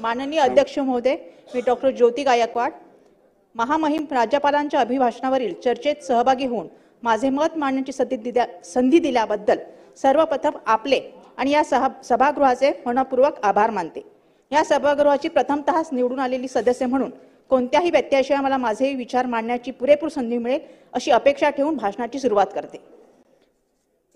माननीय अध्यक्ष महोदय, मी डॉक्टर ज्योती गायकवाड महामहिम राज्यपालांच्या अभिभाषणावरील चर्चेत सहभागी होऊन माझे मत मांडण्याची संधी दिल्याबद्दल सर्वप्रथम आपले आणि या सभागृहाचे मनपूर्वक आभार मानते। या सभागृहाची प्रथमतःच निवडून आलेली सदस्य म्हणून कोणत्याही व्यत्ययाशिवाय मला माझे विचार मांडण्याची पुरेपूर संधी मिळेल अशी अपेक्षा ठेवून भाषणाची सुरुवात करते।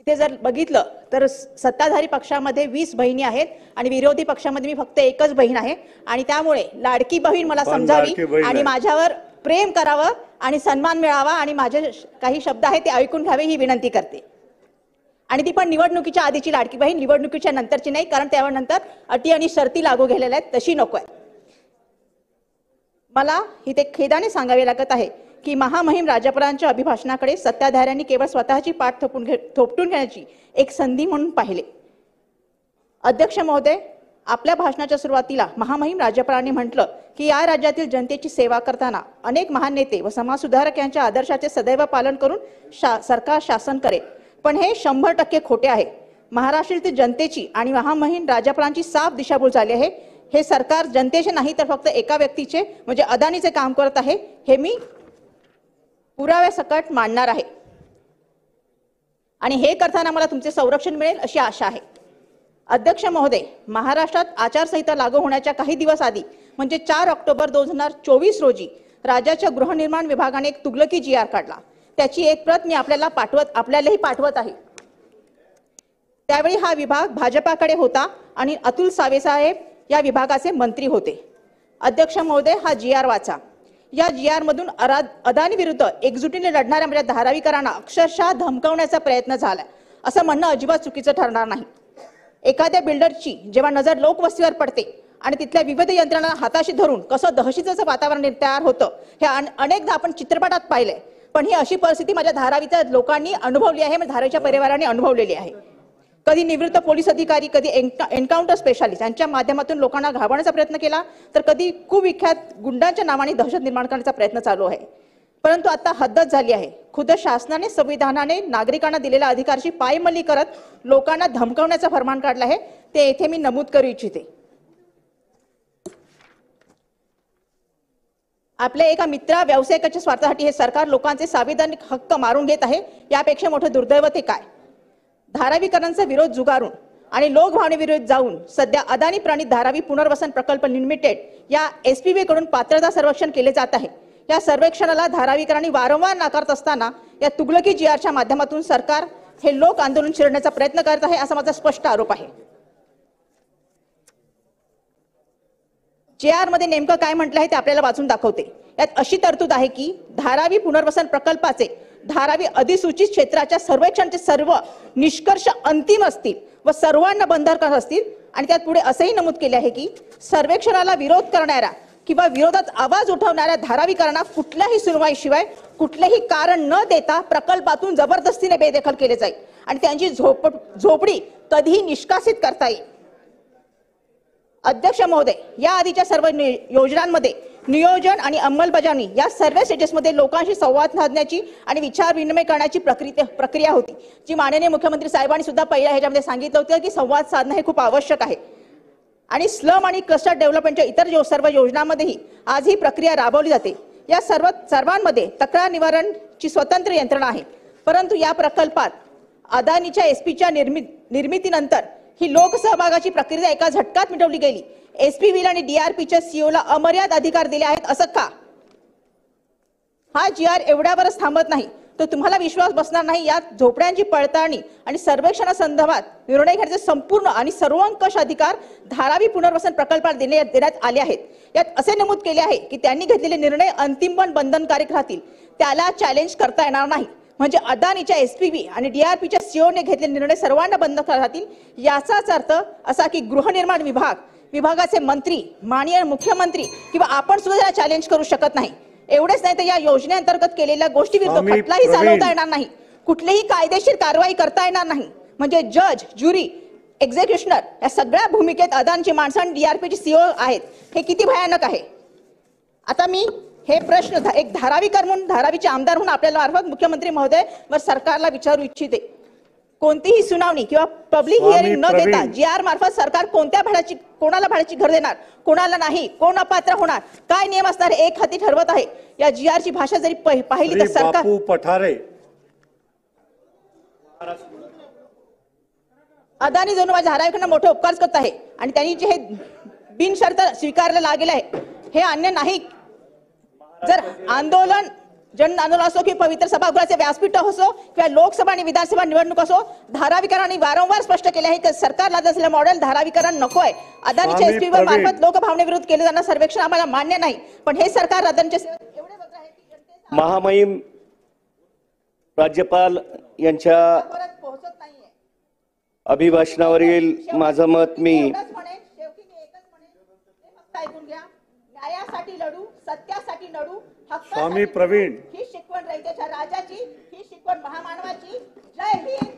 इथे जर बघितलं तर सत्ताधारी पक्षामध्ये 20 बहिणी आहेत आणि विरोधी पक्षामध्ये मी फक्त एकच बहीण आहे आणि त्यामुळे लाडकी बहीण मला समजावी आणि माझ्यावर प्रेम करावं आणि सन्मान मिळावा आणि माझे काही शब्द आहेत ते ऐकून घ्यावे ही विनंती करते। आणि ती पण निवडणुकीच्या आधीची लाडकी बहीण, निवडणुकीच्या नंतरची नाही, कारण त्यानंतर अटी आणि शर्ती लागू केलेल्या आहेत तशी नको आहे। मला इथे खेदाने सांगावे लागत आहे की महामहिम राज्यपालांच्या अभिभाषणाकडे सत्ताधाऱ्यांनी केवळ स्वतःची पाठ थोपटून घेण्याची एक संधी म्हणून पाहिले। अध्यक्ष महोदय, आपल्या भाषणाच्या सुरुवातीला महामहिम राज्यपालांनी म्हटलं की या राज्यातील जनतेची सेवा करताना अनेक महान नेते व समाजसुधारक यांच्या आदर्शाचे सदैव पालन करून सरकार शासन करेल, पण हे 100% खोटे आहे। महाराष्ट्रातील जनतेची आणि महामहिम राज्यपालांची साफ दिशाभूल झाली आहे। हे सरकार जनतेचे नाही तर फक्त एका व्यक्तीचे म्हणजे अदानीचे काम करत आहे, हे मी पुराव्यासकट मांडणार आहे आणि हे करताना मला तुमचे संरक्षण मिळेल अशी आशा आहे। अध्यक्ष महोदय, महाराष्ट्रात आचारसंहिता लागू होण्याच्या काही दिवस आधी म्हणजे 4 ऑक्टोबर 2024 रोजी राज्याच्या गृहनिर्माण विभागाने एक तुगलकी GR काढला। त्याची एक प्रत मी आपल्यालाही पाठवत आहे। त्यावेळी हा विभाग भाजपाकडे होता आणि अतुल सावे साहेब या विभागाचे मंत्री होते। अध्यक्ष महोदय, हा GR वाचा। या GR मधून अदानी विरुद्ध एकजुटीने लढणाऱ्या म्हणजे धारावीकरांना अक्षरशः धमकावण्याचा प्रयत्न झाला असं म्हणणं अजिबात चुकीचं ठरणार नाही। एखाद्या बिल्डरची जेव्हा नजर लोकवस्तीवर पडते आणि तिथल्या विविध यंत्रणा हाताशी धरून कसं दहशतीचं वातावरण तयार होतं हे अनेकदा आपण चित्रपटात पाहिलंय, पण ही अशी परिस्थिती माझ्या धारावीच्या लोकांनी अनुभवली आहे, म्हणजे धारावीच्या परिवाराने अनुभवलेली आहे। कधी निवृत्त पोलीस अधिकारी, कधी एन्काउंटर स्पेशालिस्ट यांच्या माध्यमातून लोकांना घाबरण्याचा प्रयत्न केला, तर कधी कुविख्यात गुंडांच्या नावाने दहशत निर्माण करण्याचा प्रयत्न चालू आहे। परंतु आता हद्दच झाली आहे। खुद्द शासनाने संविधानाने नागरिकांना दिलेल्या अधिकाराची पायमल्ली करत लोकांना धमकावण्याचा फरमान काढला आहे, ते येथे मी नमूद करू इच्छिते। आपल्या एका मित्रा व्यावसायिकाच्या स्वार्थासाठी हे सरकार लोकांचे संविधानिक हक्क मारून घेत आहे, यापेक्षा मोठं दुर्दैव ते काय। धारावीकरांचा विरोध जुगारून आणि लोकभावनेविरोधात जाऊन सध्या अदानी प्रणित धारावी पुनर्वसन प्रकल्प लिमिटेड या SPV कडून पात्रता सर्वेक्षण केले जात आहे। या सर्वेक्षणाला धारावीकरांनी वारंवार नाकारत असताना या तुगलकी GRच्या माध्यमातून सरकार हे लोक आंदोलन चिरडण्याचा प्रयत्न करत आहे असा माझा स्पष्ट आरोप आहे। GR मध्ये नेमकं काय म्हटलं आहे ते आपल्याला वाचून दाखवते। यात अशी तरतूद आहे की धारावी पुनर्वसन प्रकल्पाचे धारावी अधिसूचित क्षेत्राच्या सर्वेक्षणाचे सर्व निष्कर्ष अंतिम असतील व सर्वांना बंधनकारक असतील आणि त्यात पुढे असेही नमूद केले आहे की सर्वेक्षणाला विरोध करणाऱ्या किंवा विरोधात आवाज उठवणाऱ्या धारावीकरांना कुठल्याही सुनवाईशिवाय कुठलेही कारण न देता प्रकल्पातून जबरदस्तीने बेदखल केले जाईल आणि त्यांची झोपडी कधीही निष्कासित करता येईल। अध्यक्ष महोदय, या आधीच्या सर्व योजनांमध्ये नियोजन आणि अंमलबजावणी या सर्व स्टेजेसमध्ये लोकांशी संवाद साधण्याची आणि विचार विनिमय करण्याची प्रक्रिया होती, जी माननीय मुख्यमंत्री साहेबांनी सुद्धा पहिल्या ह्याच्यामध्ये सांगितलं होतं की संवाद साधणं हे खूप आवश्यक आहे। आणि स्लम आणि क्लस्टर डेव्हलपमेंटच्या इतर सर्व योजनांमध्येही आज ही प्रक्रिया राबवली जाते। या सर्वांमध्ये तक्रार निवारणची स्वतंत्र यंत्रणा आहे, परंतु या प्रकल्पात अदानीच्या SPVच्या निर्मितीनंतर ही लोकसहभागाची प्रक्रिया एका झटक्यात मिटवली गेली। SPV आणि DRPच्या CEOला अमर्याद अधिकार दिले आहेत असं का? हा GR एवढ्यावरच थांबत नाही, तर तुम्हाला विश्वास बसणार नाही। यात झोपड्यांची पडताळणी आणि सर्वेक्षणासंदर्भात निर्णय घेण्याचे संपूर्ण आणि सर्वंकष अधिकार धारावी पुनर्वसन प्रकल्पाला देण्यात आले आहेत। यात असे नमूद केले आहे की त्यांनी घेतलेले निर्णय अंतिम पण बंधनकारक राहतील, त्याला चॅलेंज करता येणार नाही। म्हणजे अदानीच्या SPV आणि DRPच्या CEOने घेतलेले निर्णय सर्वांना बंधनकारक राहतील। याचाच अर्थ असा की गृहनिर्माण विभागाचे मंत्री, माननीय मुख्यमंत्री किंवा आपण सुद्धा त्याला चॅलेंज करू शकत नाही। एवढेच नाही तर या योजनेअंतर्गत केलेल्या गोष्टीविरुद्ध खटलाही चालवता येणार नाही, कुठलीही कायदेशीर कारवाई करता येणार नाही। म्हणजे जज, ज्युरी, एक्झिक्युशनर या सगळ्या भूमिकेत अदानीची माणसं आणि DRPचे CEO आहेत, हे किती भयानक आहे। आता मी हे प्रश्न एक धारावीकर म्हणून, धारावीचे आमदार म्हणून आपल्याला मार्फत मुख्यमंत्री महोदय व सरकारला विचारू इच्छिते कोणतीही सुनावणी किंवा पब्लिक स्वामी हिअरिंग न देता प्रवीण. GR मार्फत सरकार कोणाला भाड्याची घर देणार, कोणाला नाही, कोण अपात्र होणार, काय नियम असणार एक हाती ठरवत आहे. या GR ची भाषा जरी पाहिली तर श्री सरकार बापू पठारे. अदानी जणू माझ्या धारावीकडनं मोठे उपकार करत आहे आणि त्यांनी जे हे बिनशर्त स्वीकारलं लागेल आहे हे अन्य नाही. जर आंदोलन जन आंदोलन असो की पवित्र सभागृहाचे व्यासपीठ असो किंवा लोकसभा आणि विधानसभा निवडणूक असो, धारावीकरांनी वारंवार स्पष्ट केले आहे की सरकार लादत असलेलं मॉडेल धारावीकरण नको आहे. अदानीच्या स्वामी एसपीवर प्रवीण. मार्फत लोकभावनेविरुद्ध केलं जाणारं सर्वेक्षण आम्हाला मान्य नाही, पण हे सरकार अदानीच्या सेवेत एवढे बद्ध आहे की जनतेचा महामहिम राज्यपाल यांच्या परत पोहोचत नाहीये. अभिभाषणावरील माझं मत मी एवढंच म्हणेन, शेवटी मी एकच म्हणेन, हे फक्त ऐकून घ्या. न्यायासाठी लढू, सत्यासाठी लढू, हक्कासाठी स्वामी प्रवीण. ही शिकवण रयतेच्या राजाची, ही शिकवण महामानवाची. जय हिंद.